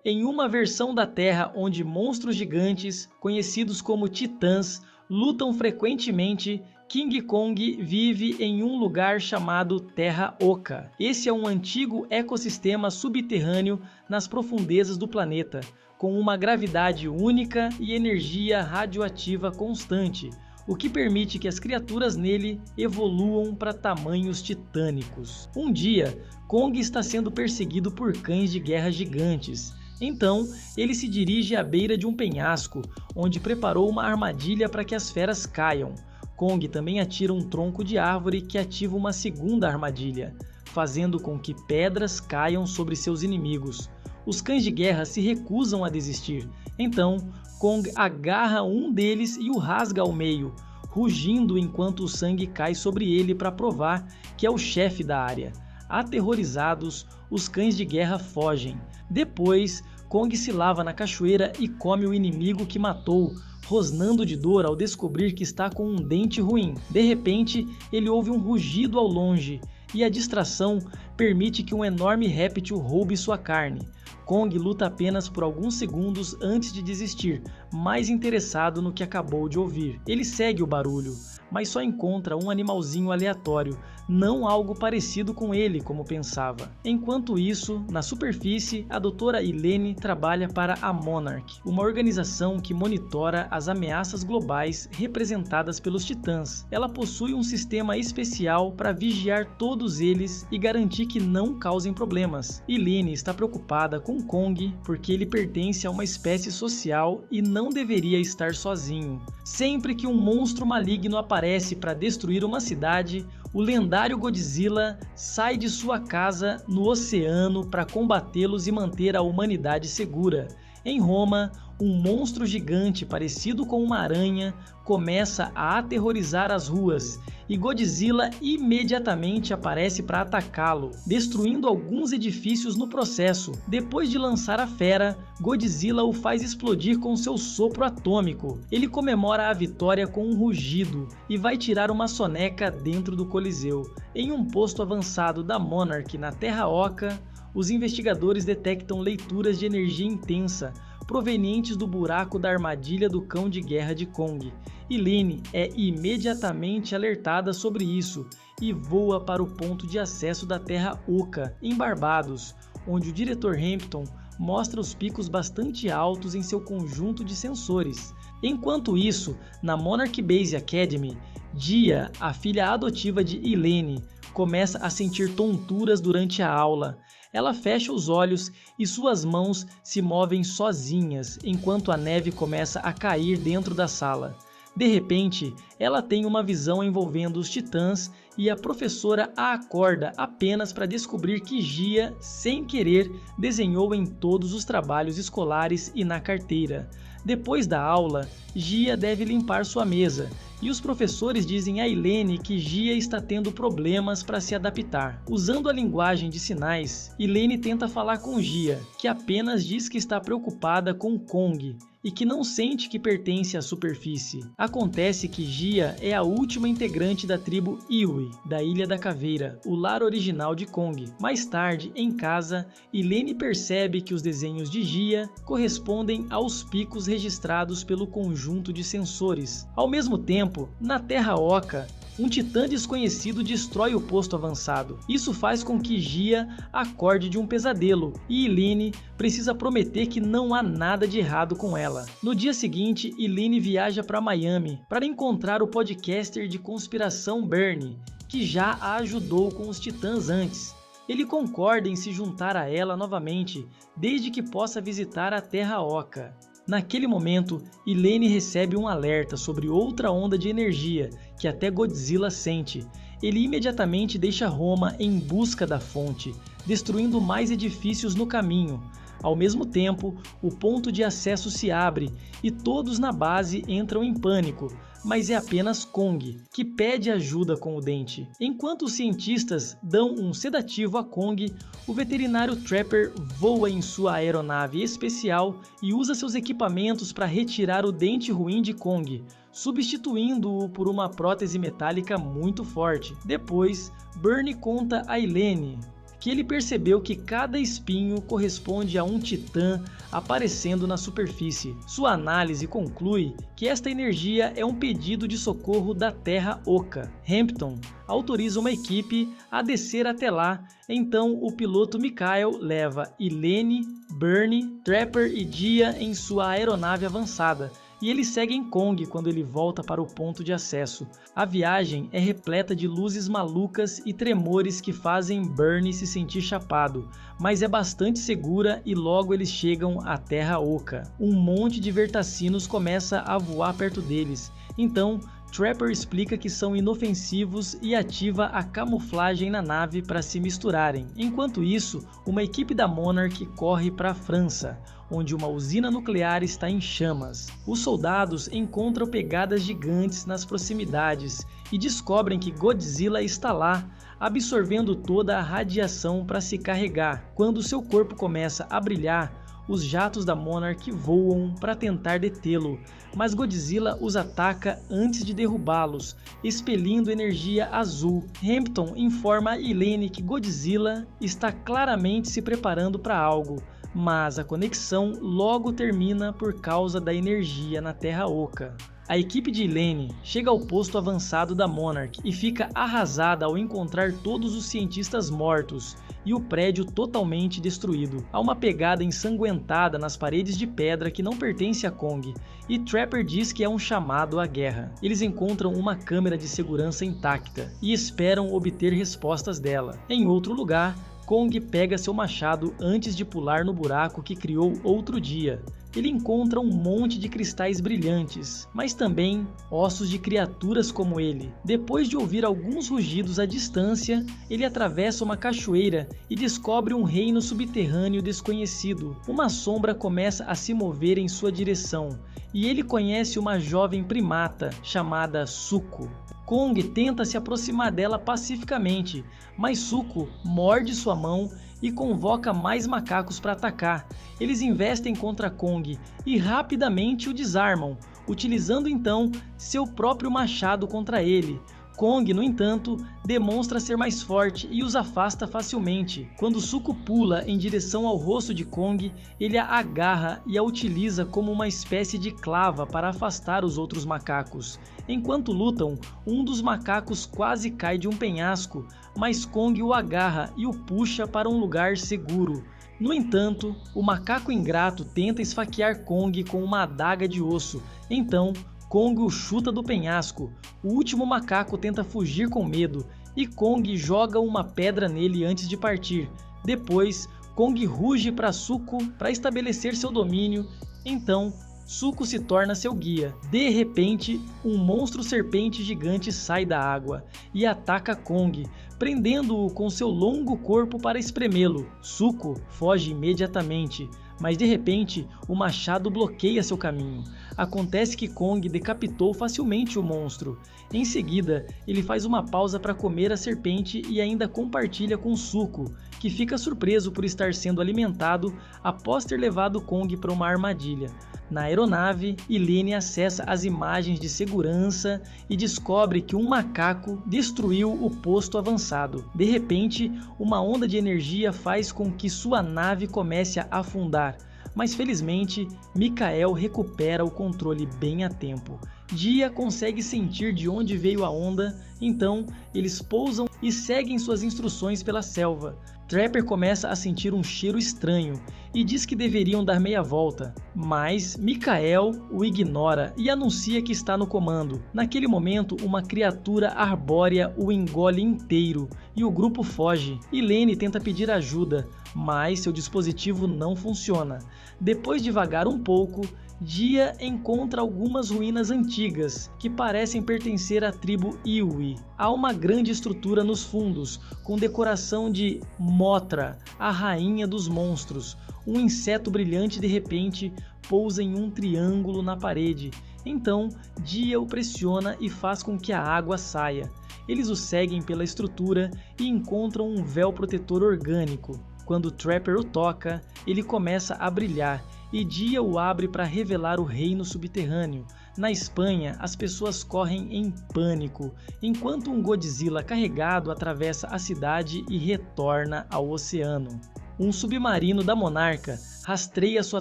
Em uma versão da Terra onde monstros gigantes, conhecidos como titãs, lutam frequentemente, King Kong vive em um lugar chamado Terra Oca. Esse é um antigo ecossistema subterrâneo nas profundezas do planeta, com uma gravidade única e energia radioativa constante, o que permite que as criaturas nele evoluam para tamanhos titânicos. Um dia, Kong está sendo perseguido por cães de guerra gigantes. Então, ele se dirige à beira de um penhasco, onde preparou uma armadilha para que as feras caiam. Kong também atira um tronco de árvore que ativa uma segunda armadilha, fazendo com que pedras caiam sobre seus inimigos. Os cães de guerra se recusam a desistir, então Kong agarra um deles e o rasga ao meio, rugindo enquanto o sangue cai sobre ele para provar que é o chefe da área. Aterrorizados, os cães de guerra fogem. Depois, Kong se lava na cachoeira e come o inimigo que matou, rosnando de dor ao descobrir que está com um dente ruim. De repente, ele ouve um rugido ao longe, e a distração permite que um enorme réptil roube sua carne. Kong luta apenas por alguns segundos antes de desistir, mais interessado no que acabou de ouvir. Ele segue o barulho, mas só encontra um animalzinho aleatório, não algo parecido com ele como pensava. Enquanto isso, na superfície, a doutora Elaine trabalha para a Monarch, uma organização que monitora as ameaças globais representadas pelos titãs. Ela possui um sistema especial para vigiar todos eles e garantir que não causem problemas. Elaine está preocupada com Kong porque ele pertence a uma espécie social e não deveria estar sozinho. Sempre que um monstro maligno aparece para destruir uma cidade, o lendário Godzilla sai de sua casa no oceano para combatê-los e manter a humanidade segura. Em Roma, um monstro gigante parecido com uma aranha começa a aterrorizar as ruas e Godzilla imediatamente aparece para atacá-lo, destruindo alguns edifícios no processo. Depois de lançar a fera, Godzilla o faz explodir com seu sopro atômico. Ele comemora a vitória com um rugido e vai tirar uma soneca dentro do Coliseu. Em um posto avançado da Monarch na Terra Oca, os investigadores detectam leituras de energia intensa provenientes do buraco da armadilha do cão de guerra de Kong. Elaine é imediatamente alertada sobre isso e voa para o ponto de acesso da Terra Oca, em Barbados, onde o diretor Hampton mostra os picos bastante altos em seu conjunto de sensores. Enquanto isso, na Monarch Base Academy, Dia, a filha adotiva de Elaine, começa a sentir tonturas durante a aula. Ela fecha os olhos e suas mãos se movem sozinhas enquanto a neve começa a cair dentro da sala. De repente, ela tem uma visão envolvendo os titãs e a professora a acorda apenas para descobrir que Gia, sem querer, desenhou em todos os trabalhos escolares e na carteira. Depois da aula, Gia deve limpar sua mesa, e os professores dizem a Elaine que Gia está tendo problemas para se adaptar. Usando a linguagem de sinais, Elaine tenta falar com Gia, que apenas diz que está preocupada com Kong e que não sente que pertence à superfície. Acontece que Gia é a última integrante da tribo Iwi, da Ilha da Caveira, o lar original de Kong. Mais tarde, em casa, Elaine percebe que os desenhos de Gia correspondem aos picos registrados pelo conjunto de sensores. Ao mesmo tempo, na Terra Oca, um titã desconhecido destrói o posto avançado. Isso faz com que Gia acorde de um pesadelo e Elaine precisa prometer que não há nada de errado com ela. No dia seguinte, Elaine viaja para Miami para encontrar o podcaster de conspiração Bernie, que já a ajudou com os titãs antes. Ele concorda em se juntar a ela novamente, desde que possa visitar a Terra Oca. Naquele momento, Elaine recebe um alerta sobre outra onda de energia que até Godzilla sente. Ele imediatamente deixa Roma em busca da fonte, destruindo mais edifícios no caminho. Ao mesmo tempo, o ponto de acesso se abre e todos na base entram em pânico, mas é apenas Kong, que pede ajuda com o dente. Enquanto os cientistas dão um sedativo a Kong, o veterinário Trapper voa em sua aeronave especial e usa seus equipamentos para retirar o dente ruim de Kong, substituindo-o por uma prótese metálica muito forte. Depois, Bernie conta a Elaine que ele percebeu que cada espinho corresponde a um titã aparecendo na superfície. Sua análise conclui que esta energia é um pedido de socorro da Terra Oca. Hampton autoriza uma equipe a descer até lá, então o piloto Mikhail leva Elaine, Bernie, Trapper e Dia em sua aeronave avançada, e eles seguem Kong quando ele volta para o ponto de acesso. A viagem é repleta de luzes malucas e tremores que fazem Bernie se sentir chapado, mas é bastante segura e logo eles chegam à Terra Oca. Um monte de vertacinos começa a voar perto deles, então Trapper explica que são inofensivos e ativa a camuflagem na nave para se misturarem. Enquanto isso, uma equipe da Monarch corre para a França, onde uma usina nuclear está em chamas. Os soldados encontram pegadas gigantes nas proximidades e descobrem que Godzilla está lá, absorvendo toda a radiação para se carregar. Quando seu corpo começa a brilhar, os jatos da Monarch voam para tentar detê-lo, mas Godzilla os ataca antes de derrubá-los, expelindo energia azul. Hampton informa a Elaine que Godzilla está claramente se preparando para algo, mas a conexão logo termina por causa da energia na Terra Oca. A equipe de Elaine chega ao posto avançado da Monarch e fica arrasada ao encontrar todos os cientistas mortos e o prédio totalmente destruído. Há uma pegada ensanguentada nas paredes de pedra que não pertence a Kong, e Trapper diz que é um chamado à guerra. Eles encontram uma câmera de segurança intacta e esperam obter respostas dela. Em outro lugar, Kong pega seu machado antes de pular no buraco que criou outro dia. Ele encontra um monte de cristais brilhantes, mas também ossos de criaturas como ele. Depois de ouvir alguns rugidos à distância, ele atravessa uma cachoeira e descobre um reino subterrâneo desconhecido. Uma sombra começa a se mover em sua direção, e ele conhece uma jovem primata chamada Suko. Kong tenta se aproximar dela pacificamente, mas Suko morde sua mão e convoca mais macacos para atacar. Eles investem contra Kong e rapidamente o desarmam, utilizando então seu próprio machado contra ele. Kong, no entanto, demonstra ser mais forte e os afasta facilmente. Quando Suko pula em direção ao rosto de Kong, ele a agarra e a utiliza como uma espécie de clava para afastar os outros macacos. Enquanto lutam, um dos macacos quase cai de um penhasco, mas Kong o agarra e o puxa para um lugar seguro. No entanto, o macaco ingrato tenta esfaquear Kong com uma adaga de osso, então Kong o chuta do penhasco. O último macaco tenta fugir com medo e Kong joga uma pedra nele antes de partir. Depois, Kong ruge para Suko para estabelecer seu domínio, então Suko se torna seu guia. De repente, um monstro serpente gigante sai da água e ataca Kong, prendendo-o com seu longo corpo para espremê-lo. Suko foge imediatamente, mas de repente o machado bloqueia seu caminho. Acontece que Kong decapitou facilmente o monstro. Em seguida, ele faz uma pausa para comer a serpente e ainda compartilha com Suko, que fica surpreso por estar sendo alimentado após ter levado Kong para uma armadilha. Na aeronave, Elaine acessa as imagens de segurança e descobre que um macaco destruiu o posto avançado. De repente, uma onda de energia faz com que sua nave comece a afundar, mas felizmente, Mikhail recupera o controle bem a tempo. Dia consegue sentir de onde veio a onda, então eles pousam e seguem suas instruções pela selva. Trapper começa a sentir um cheiro estranho e diz que deveriam dar meia volta, mas Mikhail o ignora e anuncia que está no comando. Naquele momento, uma criatura arbórea o engole inteiro e o grupo foge. Elaine tenta pedir ajuda, mas seu dispositivo não funciona. Depois de vagar um pouco, Dia encontra algumas ruínas antigas que parecem pertencer à tribo Iwi. Há uma grande estrutura nos fundos, com decoração de Mothra, a rainha dos monstros. Um inseto brilhante de repente pousa em um triângulo na parede. Então, Dia o pressiona e faz com que a água saia. Eles o seguem pela estrutura e encontram um véu protetor orgânico. Quando Trapper o toca, ele começa a brilhar e Dia o abre para revelar o reino subterrâneo. Na Espanha, as pessoas correm em pânico, enquanto um Godzilla carregado atravessa a cidade e retorna ao oceano. Um submarino da Monarca rastreia sua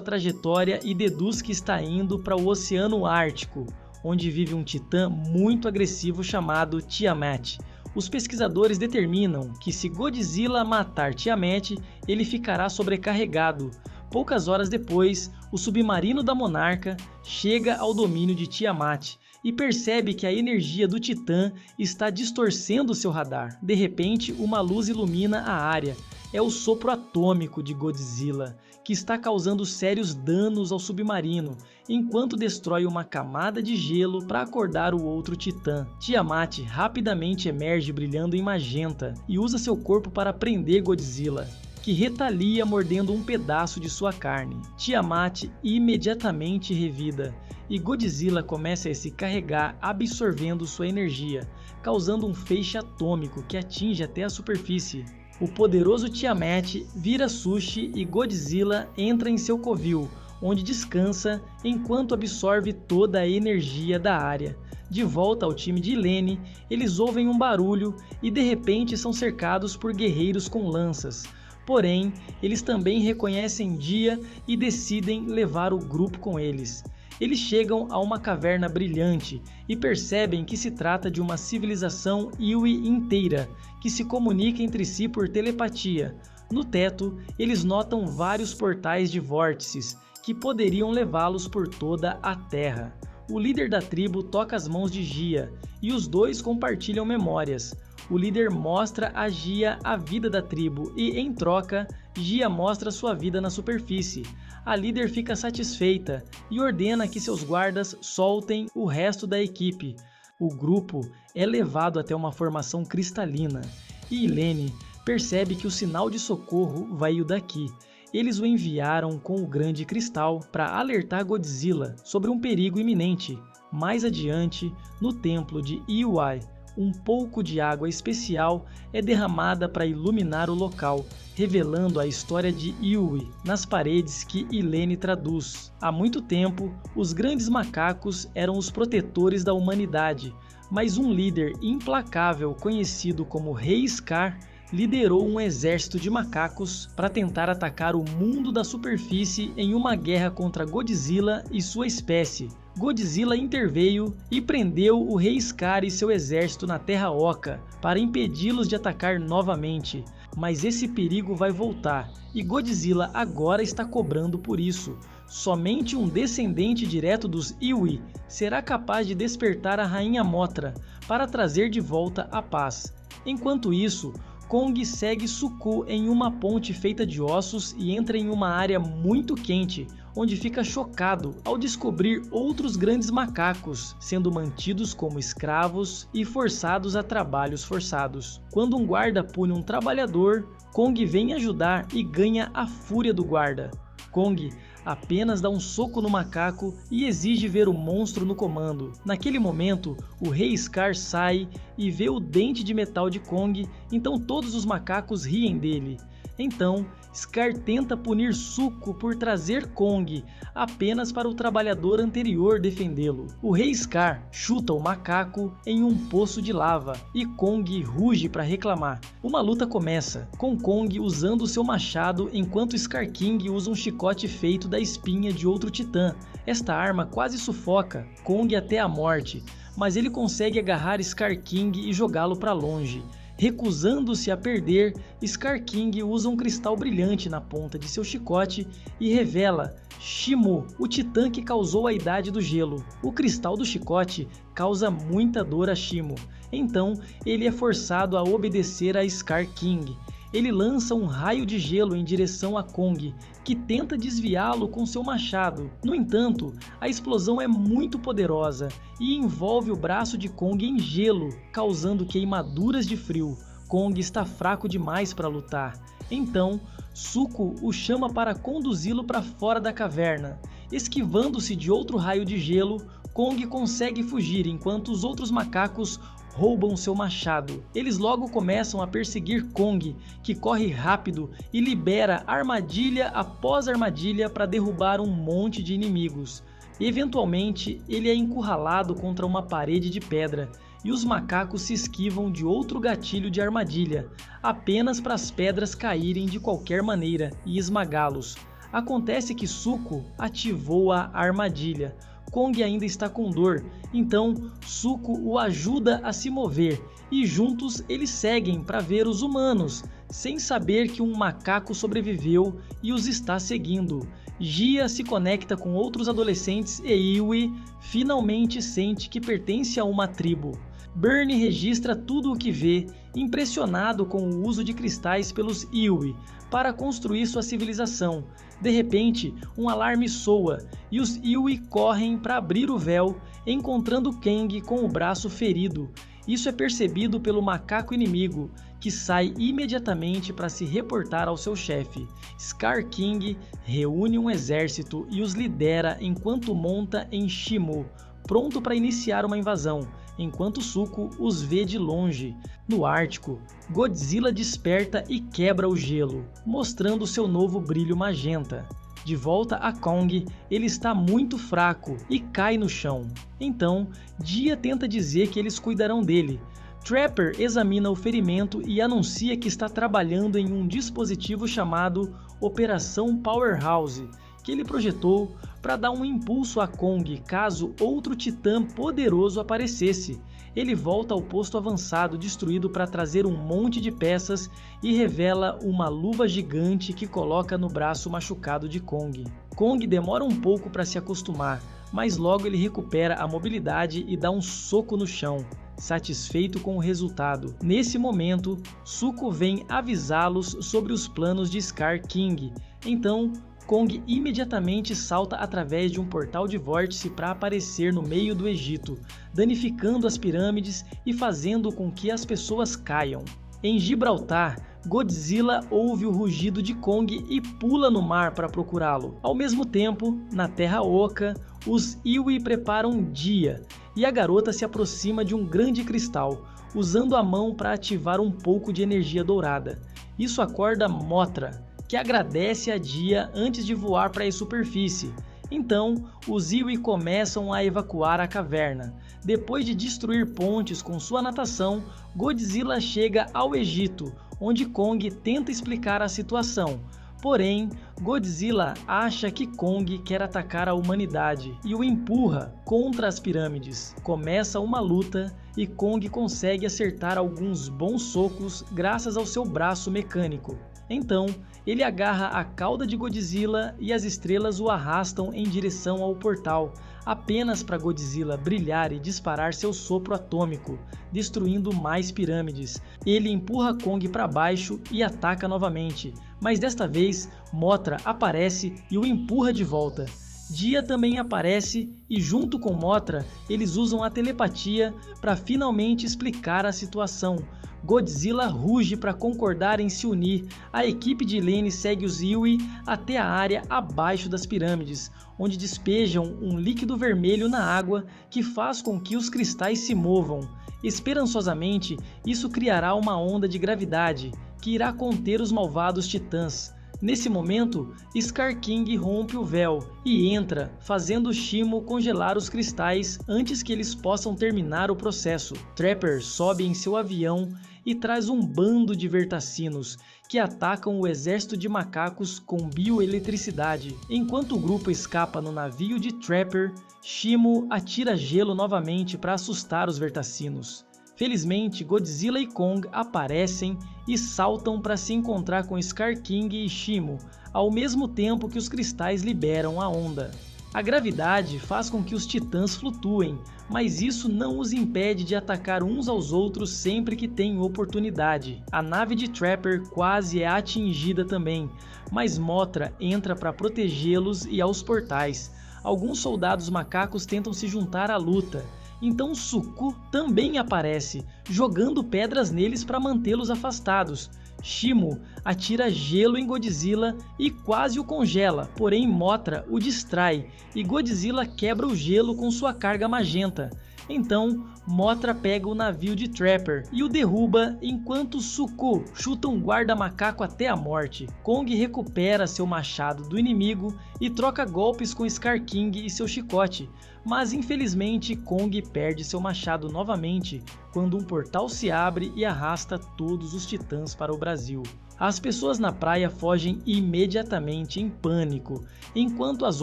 trajetória e deduz que está indo para o Oceano Ártico, onde vive um titã muito agressivo chamado Tiamat. Os pesquisadores determinam que se Godzilla matar Tiamat, ele ficará sobrecarregado. Poucas horas depois, o submarino da Monarca chega ao domínio de Tiamat e percebe que a energia do titã está distorcendo seu radar. De repente, uma luz ilumina a área. É o sopro atômico de Godzilla, que está causando sérios danos ao submarino, enquanto destrói uma camada de gelo para acordar o outro titã. Tiamat rapidamente emerge brilhando em magenta e usa seu corpo para prender Godzilla, que retalia mordendo um pedaço de sua carne. Tiamat imediatamente revida, e Godzilla começa a se carregar absorvendo sua energia, causando um feixe atômico que atinge até a superfície. O poderoso Tiamat vira sushi e Godzilla entra em seu covil, onde descansa enquanto absorve toda a energia da área. De volta ao time de Ilene, eles ouvem um barulho e de repente são cercados por guerreiros com lanças. Porém, eles também reconhecem Dia e decidem levar o grupo com eles. Eles chegam a uma caverna brilhante e percebem que se trata de uma civilização Iwi inteira, que se comunica entre si por telepatia. No teto, eles notam vários portais de vórtices, que poderiam levá-los por toda a Terra. O líder da tribo toca as mãos de Gia, e os dois compartilham memórias. O líder mostra a Gia a vida da tribo e, em troca, Gia mostra sua vida na superfície. A líder fica satisfeita e ordena que seus guardas soltem o resto da equipe. O grupo é levado até uma formação cristalina e Ilene percebe que o sinal de socorro veio daqui. Eles o enviaram com o grande cristal para alertar Godzilla sobre um perigo iminente. Mais adiante, no templo de Iwai, um pouco de água especial é derramada para iluminar o local, revelando a história de Iwi nas paredes que Ilene traduz. Há muito tempo, os grandes macacos eram os protetores da humanidade, mas um líder implacável conhecido como Rei Scar liderou um exército de macacos para tentar atacar o mundo da superfície em uma guerra contra Godzilla e sua espécie. Godzilla interveio e prendeu o Rei Scar e seu exército na Terra Oca para impedi-los de atacar novamente. Mas esse perigo vai voltar e Godzilla agora está cobrando por isso. Somente um descendente direto dos Iwi será capaz de despertar a Rainha Mothra para trazer de volta a paz. Enquanto isso, Kong segue Suku em uma ponte feita de ossos e entra em uma área muito quente, onde fica chocado ao descobrir outros grandes macacos sendo mantidos como escravos e forçados a trabalhos forçados. Quando um guarda pune um trabalhador, Kong vem ajudar e ganha a fúria do guarda. Kong apenas dá um soco no macaco e exige ver o monstro no comando. Naquele momento, o Rei Scar sai e vê o dente de metal de Kong, então todos os macacos riem dele. Então, Scar tenta punir Suko por trazer Kong, apenas para o trabalhador anterior defendê-lo. O Rei Scar chuta o macaco em um poço de lava e Kong ruge para reclamar. Uma luta começa, com Kong usando seu machado enquanto Scar King usa um chicote feito da espinha de outro titã. Esta arma quase sufoca Kong até a morte, mas ele consegue agarrar Scar King e jogá-lo para longe. Recusando-se a perder, Scar King usa um cristal brilhante na ponta de seu chicote e revela Shimu, o titã que causou a Idade do Gelo. O cristal do chicote causa muita dor a Shimu, então ele é forçado a obedecer a Scar King. Ele lança um raio de gelo em direção a Kong, que tenta desviá-lo com seu machado. No entanto, a explosão é muito poderosa e envolve o braço de Kong em gelo, causando queimaduras de frio. Kong está fraco demais para lutar. Então, Suko o chama para conduzi-lo para fora da caverna. Esquivando-se de outro raio de gelo, Kong consegue fugir enquanto os outros macacos roubam seu machado. Eles logo começam a perseguir Kong, que corre rápido e libera armadilha após armadilha para derrubar um monte de inimigos. Eventualmente, ele é encurralado contra uma parede de pedra, e os macacos se esquivam de outro gatilho de armadilha, apenas para as pedras caírem de qualquer maneira e esmagá-los. Acontece que Zuko ativou a armadilha. Kong ainda está com dor, então Zuko o ajuda a se mover, e juntos eles seguem para ver os humanos, sem saber que um macaco sobreviveu e os está seguindo. Gia se conecta com outros adolescentes e Iwi finalmente sente que pertence a uma tribo. Burnie registra tudo o que vê, impressionado com o uso de cristais pelos Iwi para construir sua civilização. De repente, um alarme soa e os Iwi correm para abrir o véu, encontrando Kang com o braço ferido. Isso é percebido pelo macaco inimigo, que sai imediatamente para se reportar ao seu chefe. Scar King reúne um exército e os lidera enquanto monta em Shimo, pronto para iniciar uma invasão, enquanto Zuko os vê de longe. No Ártico, Godzilla desperta e quebra o gelo, mostrando seu novo brilho magenta. De volta a Kong, ele está muito fraco e cai no chão. Então, Dia tenta dizer que eles cuidarão dele. Trapper examina o ferimento e anuncia que está trabalhando em um dispositivo chamado Operação Powerhouse, que ele projetou para dar um impulso a Kong caso outro titã poderoso aparecesse. Ele volta ao posto avançado destruído para trazer um monte de peças e revela uma luva gigante que coloca no braço machucado de Kong. Kong demora um pouco para se acostumar, mas logo ele recupera a mobilidade e dá um soco no chão, satisfeito com o resultado. Nesse momento, Zuko vem avisá-los sobre os planos de Scar King. Então, Kong imediatamente salta através de um portal de vórtice para aparecer no meio do Egito, danificando as pirâmides e fazendo com que as pessoas caiam. Em Gibraltar, Godzilla ouve o rugido de Kong e pula no mar para procurá-lo. Ao mesmo tempo, na Terra Oca, os Iwi preparam Dia, e a garota se aproxima de um grande cristal, usando a mão para ativar um pouco de energia dourada. Isso acorda Mothra, que agradece a Dia antes de voar para a superfície. Então, os Iwi começam a evacuar a caverna. Depois de destruir pontes com sua natação, Godzilla chega ao Egito, onde Kong tenta explicar a situação. Porém, Godzilla acha que Kong quer atacar a humanidade e o empurra contra as pirâmides. Começa uma luta e Kong consegue acertar alguns bons socos graças ao seu braço mecânico. Então, ele agarra a cauda de Godzilla e as estrelas o arrastam em direção ao portal, apenas para Godzilla brilhar e disparar seu sopro atômico, destruindo mais pirâmides. Ele empurra Kong para baixo e ataca novamente, mas desta vez Mothra aparece e o empurra de volta. Dia também aparece e junto com Mothra eles usam a telepatia para finalmente explicar a situação. Godzilla ruge para concordar em se unir. A equipe de Lene segue os Iwi até a área abaixo das pirâmides, onde despejam um líquido vermelho na água que faz com que os cristais se movam. Esperançosamente, isso criará uma onda de gravidade que irá conter os malvados titãs. Nesse momento, Scar King rompe o véu e entra, fazendo Shimo congelar os cristais antes que eles possam terminar o processo. Trapper sobe em seu avião e traz um bando de vertacinos que atacam o exército de macacos com bioeletricidade. Enquanto o grupo escapa no navio de Trapper, Shimo atira gelo novamente para assustar os vertacinos. Felizmente, Godzilla e Kong aparecem e saltam para se encontrar com Scar King e Shimo, ao mesmo tempo que os cristais liberam a onda. A gravidade faz com que os titãs flutuem, mas isso não os impede de atacar uns aos outros sempre que têm oportunidade. A nave de Trapper quase é atingida também, mas Mothra entra para protegê-los e aos portais. Alguns soldados macacos tentam se juntar à luta. Então Zuko também aparece, jogando pedras neles para mantê-los afastados. Shimo atira gelo em Godzilla e quase o congela, porém Mothra o distrai e Godzilla quebra o gelo com sua carga magenta. Então, Mothra pega o navio de Trapper e o derruba enquanto Zuko chuta um guarda-macaco até a morte. Kong recupera seu machado do inimigo e troca golpes com Scar King e seu chicote, mas infelizmente Kong perde seu machado novamente quando um portal se abre e arrasta todos os titãs para o Brasil. As pessoas na praia fogem imediatamente em pânico, enquanto as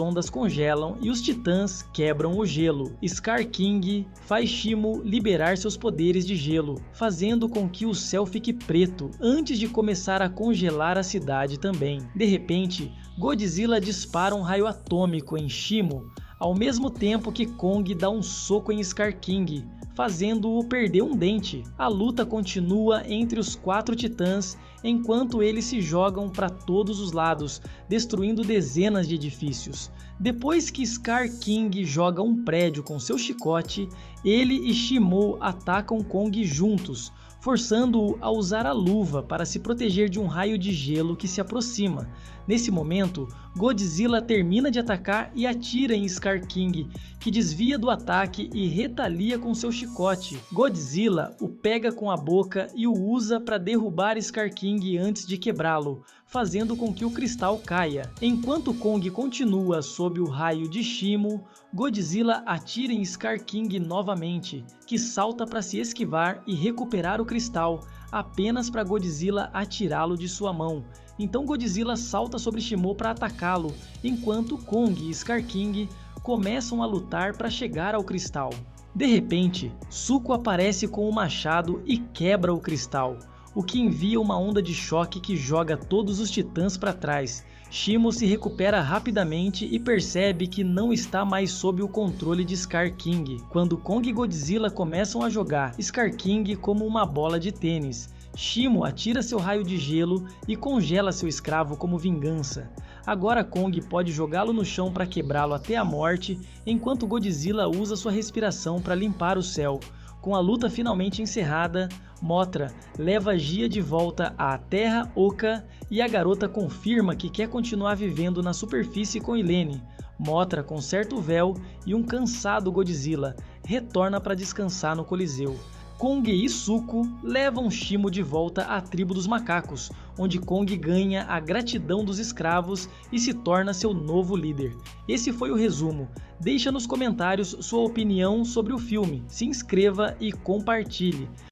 ondas congelam e os titãs quebram o gelo. Scar King faz Shimo liberar seus poderes de gelo, fazendo com que o céu fique preto antes de começar a congelar a cidade também. De repente, Godzilla dispara um raio atômico em Shimo, ao mesmo tempo que Kong dá um soco em Scar King, fazendo-o perder um dente. A luta continua entre os 4 titãs enquanto eles se jogam para todos os lados, destruindo dezenas de edifícios. Depois que Scar King joga um prédio com seu chicote, ele e Shimo atacam Kong juntos, forçando-o a usar a luva para se proteger de um raio de gelo que se aproxima. Nesse momento, Godzilla termina de atacar e atira em Scar King, que desvia do ataque e retalia com seu chicote. Godzilla o pega com a boca e o usa para derrubar Scar King antes de quebrá-lo, fazendo com que o cristal caia. Enquanto Kong continua sob o raio de Shimo, Godzilla atira em Scar King novamente, que salta para se esquivar e recuperar o cristal, apenas para Godzilla atirá-lo de sua mão. Então Godzilla salta sobre Shimo para atacá-lo, enquanto Kong e Scar King começam a lutar para chegar ao cristal. De repente, Zuko aparece com o machado e quebra o cristal, o que envia uma onda de choque que joga todos os titãs para trás. Shimo se recupera rapidamente e percebe que não está mais sob o controle de Scar King, quando Kong e Godzilla começam a jogar Scar King como uma bola de tênis. Shimo atira seu raio de gelo e congela seu escravo como vingança. Agora Kong pode jogá-lo no chão para quebrá-lo até a morte, enquanto Godzilla usa sua respiração para limpar o céu. Com a luta finalmente encerrada, Mothra leva Gia de volta à Terra Oca e a garota confirma que quer continuar vivendo na superfície com Ilene. Mothra conserta o véu e um cansado Godzilla retorna para descansar no Coliseu. Kong e Zuko levam Shimo de volta à tribo dos macacos, onde Kong ganha a gratidão dos escravos e se torna seu novo líder. Esse foi o resumo. Deixa nos comentários sua opinião sobre o filme, se inscreva e compartilhe.